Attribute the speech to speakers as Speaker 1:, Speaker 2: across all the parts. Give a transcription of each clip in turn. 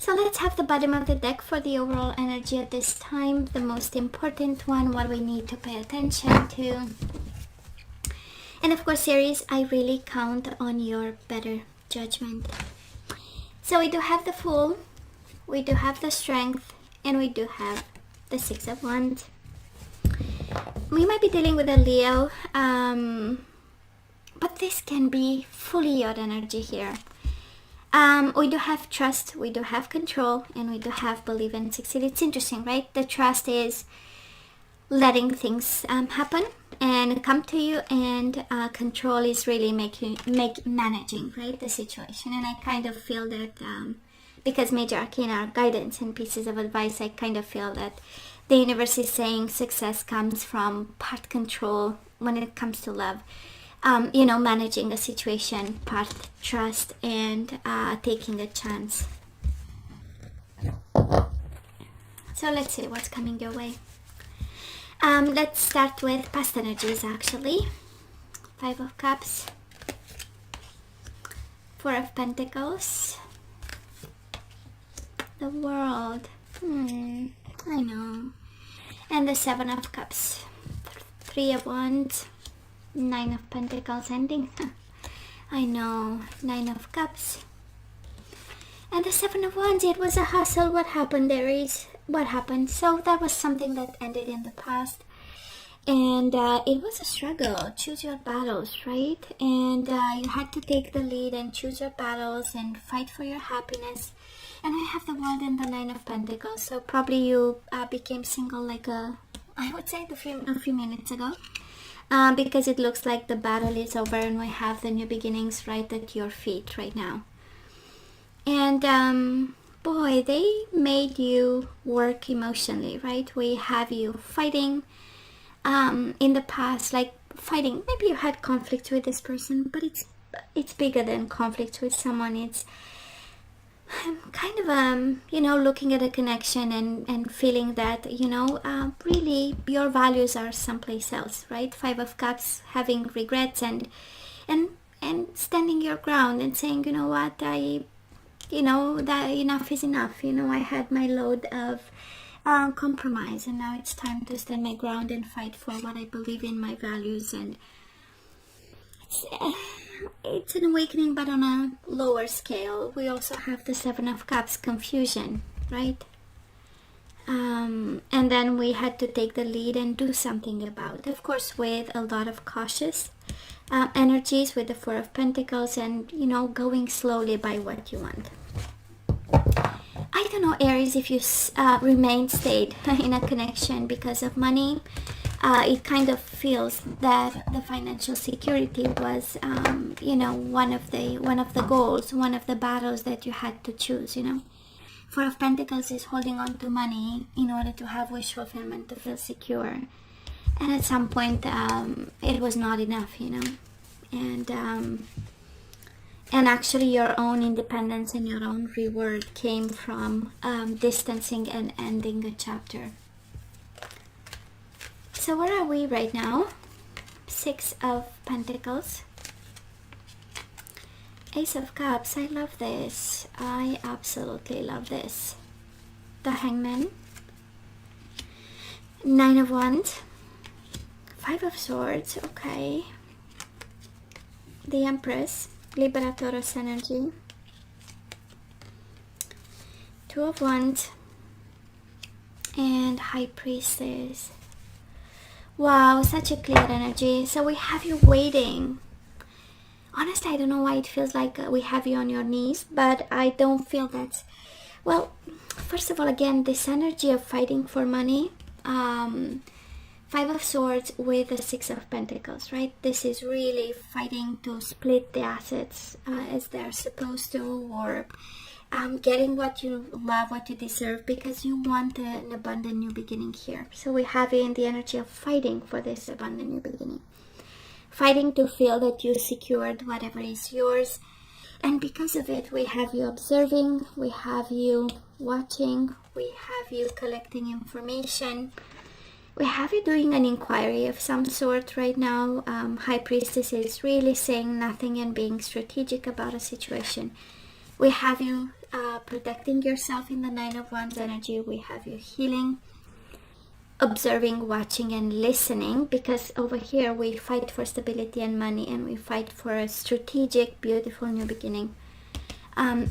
Speaker 1: So let's have the bottom of the deck for the overall energy at this time. The most important one, what we need to pay attention to. And of course, Aries, I really count on your better judgment. So we do have the Fool, we do have the Strength, and we do have the Six of Wands. We might be dealing with a Leo, but this can be fully your energy here. We do have trust, we do have control, and we do have believe and succeed. It's interesting, right? The trust is letting things happen and come to you, and control is really managing, right, the situation. And I kind of feel that because major arcana are guidance and pieces of advice, I kind of feel that the universe is saying success comes from part control when it comes to love, you know, managing a situation, part trust, and taking a chance. So let's see what's coming your way. Let's start with past energies, actually. Five of Cups, Four of Pentacles, the World, I know, and the Seven of Cups, Three of Wands, Nine of Pentacles ending, I know, Nine of Cups, and the Seven of Wands. It was a hustle. What happened, Aries? What happened? So that was something that ended in the past, and it was a struggle. Choose your battles, right? And you had to take the lead and choose your battles and fight for your happiness. And I have the World and the Nine of Pentacles, so probably you became single like I would say a few minutes ago, because it looks like the battle is over and we have the new beginnings right at your feet right now. And boy, they made you work emotionally, right? We have you fighting in the past, like fighting. Maybe you had conflict with this person, but it's bigger than conflict with someone. It's kind of you know, looking at a connection and feeling that, you know, really your values are someplace else, right? Five of Cups, having regrets and standing your ground and saying, you know what, you know, that enough is enough. You know, I had my load of compromise, and now it's time to stand my ground and fight for what I believe in, my values. And it's an awakening, but on a lower scale. We also have the Seven of Cups, confusion, right? And then we had to take the lead and do something about it, of course, with a lot of cautious energies, with the Four of Pentacles, and, you know, going slowly by what you want. I don't know, Aries, if you stayed in a connection because of money. It kind of feels that the financial security was, you know, one of the goals, one of the battles that you had to choose, you know. Four of Pentacles is holding on to money in order to have wish fulfillment, to feel secure. And at some point, it was not enough, you know. And actually your own independence and your own reward came from distancing and ending a chapter. So where are we right now? Six of Pentacles, Ace of Cups. I love this. I absolutely love this. The Hangman, Nine of Wands, Five of Swords. Okay. The Empress, Libra, Taurus energy, Two of Wands, and High Priestess. Wow, such a clear energy. So we have you waiting. Honestly, I don't know why it feels like we have you on your knees, but I don't feel that. Well, first of all, again, this energy of fighting for money, Five of Swords with the Six of Pentacles, right? This is really fighting to split the assets as they're supposed to, or getting what you love, what you deserve, because you want an abundant new beginning here. So we have you in the energy of fighting for this abundant new beginning. Fighting to feel that you secured whatever is yours. And because of it, we have you observing, we have you watching, we have you collecting information. We have you doing an inquiry of some sort right now. High Priestess is really saying nothing and being strategic about a situation. We have you protecting yourself. In the Nine of Wands energy, we have you healing, observing, watching, and listening, because over here we fight for stability and money, and we fight for a strategic, beautiful new beginning,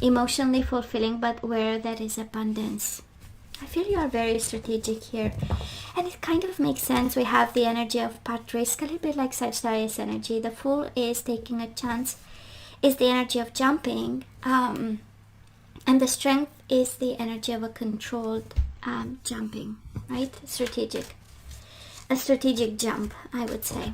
Speaker 1: emotionally fulfilling, but where there is abundance. I feel you are very strategic here, and it kind of makes sense. We have the energy of part risk, a little bit like Sagittarius energy. The Fool is taking a chance, is the energy of jumping, and the Strength is the energy of a controlled jumping, right? A strategic jump, I would say.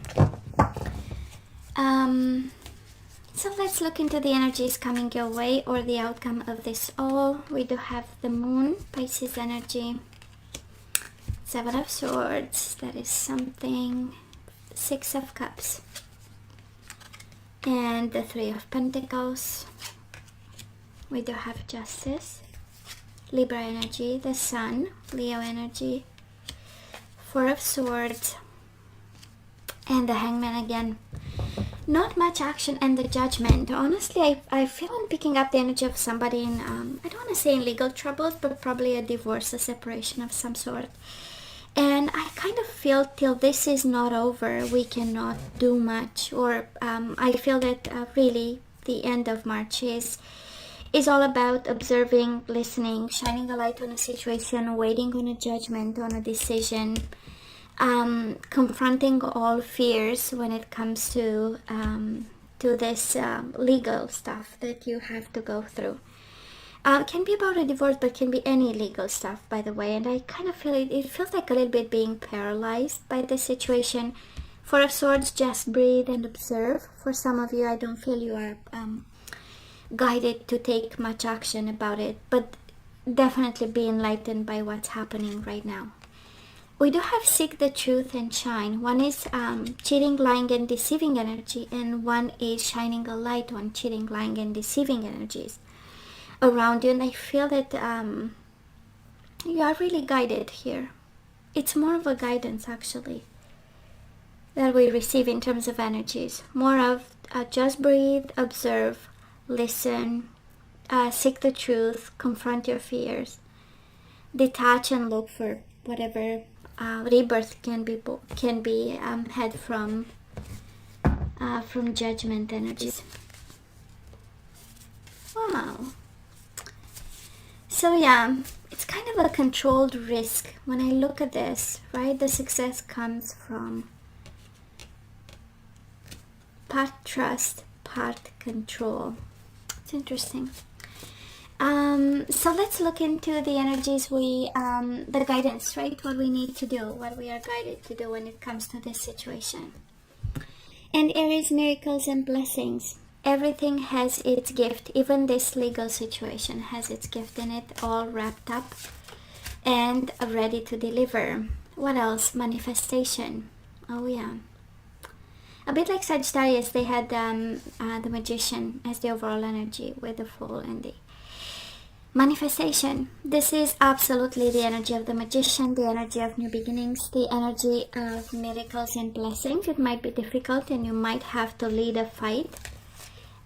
Speaker 1: So let's look into the energies coming your way, or the outcome of this all. We do have the Moon, Pisces energy, Seven of Swords, that is something, Six of Cups, and the Three of Pentacles. We do have Justice, Libra energy, the Sun, Leo energy, Four of Swords, and the Hangman again. Not much action, and the Judgment. Honestly, I feel I'm picking up the energy of somebody in, I don't want to say in legal troubles, but probably a divorce, a separation of some sort. And I kind of feel till this is not over, we cannot do much. Or I feel that really the end of March is all about observing, listening, shining a light on a situation, waiting on a judgment, on a decision, confronting all fears when it comes to this legal stuff that you have to go through. Can be about a divorce, but can be any legal stuff, by the way. And I kind of feel it feels like a little bit being paralyzed by this situation. Four of Swords, just breathe and observe. For some of you, I don't feel you are guided to take much action about it, but definitely be enlightened by what's happening right now. We do have Seek the Truth and Shine. One is cheating, lying, and deceiving energy, and one is shining a light on cheating, lying, and deceiving energies around you. And I feel that you are really guided here. It's more of a guidance, actually, that we receive in terms of energies. More of just breathe, observe, listen, seek the truth, confront your fears, detach, and look for whatever rebirth can be had from Judgment energies. Wow. So yeah, it's kind of a controlled risk when I look at this, right? The success comes from part trust, part control. It's interesting. So let's look into the energies the guidance, right? What we need to do, what we are guided to do when it comes to this situation. And Aries, miracles and blessings. Everything has its gift. Even this legal situation has its gift in it, all wrapped up and ready to deliver. What else? Manifestation. Oh yeah. A bit like Sagittarius, they had the Magician as the overall energy with the Fool and the manifestation. This is absolutely the energy of the Magician, the energy of new beginnings, the energy of miracles and blessings. It might be difficult and you might have to lead a fight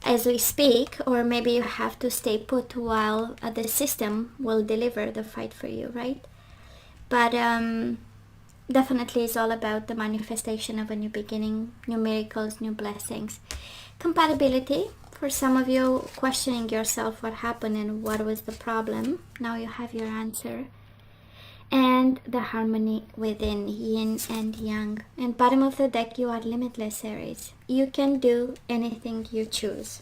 Speaker 1: as we speak, or maybe you have to stay put while the system will deliver the fight for you, right? But definitely it's all about the manifestation of a new beginning, new miracles, new blessings. Compatibility. For some of you, questioning yourself what happened and what was the problem. Now you have your answer. And the harmony within, yin and yang. And bottom of the deck, you are limitless, Aries. You can do anything you choose.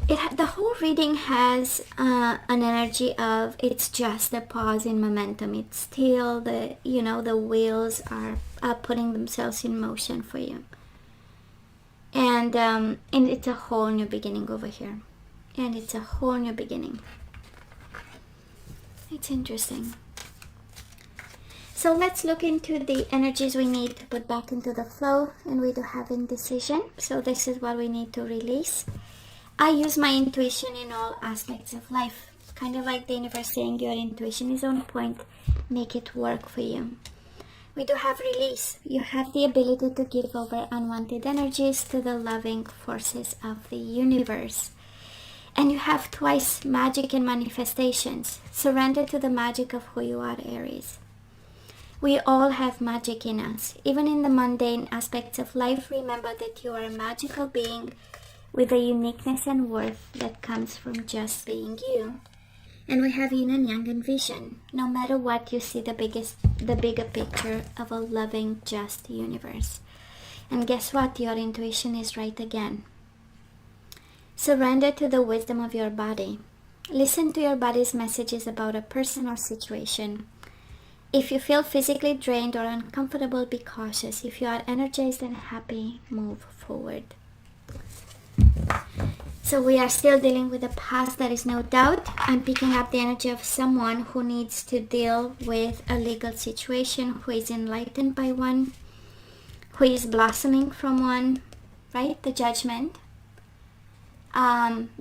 Speaker 1: The whole reading has an energy of it's just a pause in momentum. It's still the wheels are putting themselves in motion for you. And it's a whole new beginning over here. And it's a whole new beginning. It's interesting. So let's look into the energies we need to put back into the flow. And we do have indecision. So this is what we need to release. I use my intuition in all aspects of life. Kind of like the universe saying your intuition is on point. Make it work for you. We do have release. You have the ability to give over unwanted energies to the loving forces of the universe. And you have twice magic and manifestations. Surrender to the magic of who you are, Aries. We all have magic in us. Even in the mundane aspects of life, remember that you are a magical being with a uniqueness and worth that comes from just being you. And we have yin and yang and vision. No matter what, you see the bigger picture of a loving, just universe. And guess what? Your intuition is right again. Surrender to the wisdom of your body. Listen to your body's messages about a person or situation. If you feel physically drained or uncomfortable, be cautious. If you are energized and happy, move forward. So we are still dealing with the past, there is no doubt. I'm picking up the energy of someone who needs to deal with a legal situation, who is enlightened by one, who is blossoming from one, right? The judgment.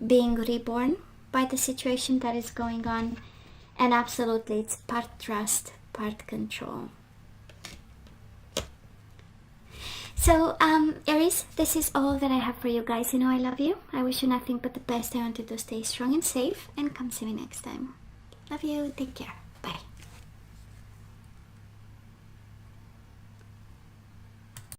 Speaker 1: Being reborn by the situation that is going on. And absolutely, it's part trust, part control. So, Aries, this is all that I have for you guys. You know I love you. I wish you nothing but the best. I want you to stay strong and safe. And come see me next time. Love you. Take care.